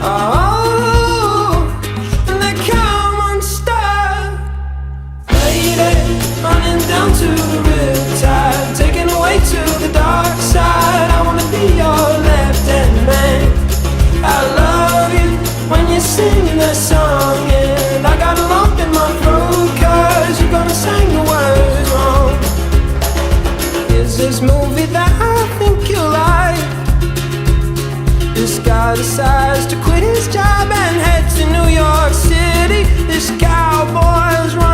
Oh, and they come unstuck. Lady, running down to the riptide, taken away to the dark side. I wanna be your left-hand man. I love you when you're singing that song, and I got a lump in my throat 'cause you're gonna sing the words wrong. Here's this movie that I think you'll like. This guy decides to quit his job and head to New York City. This cowboy's running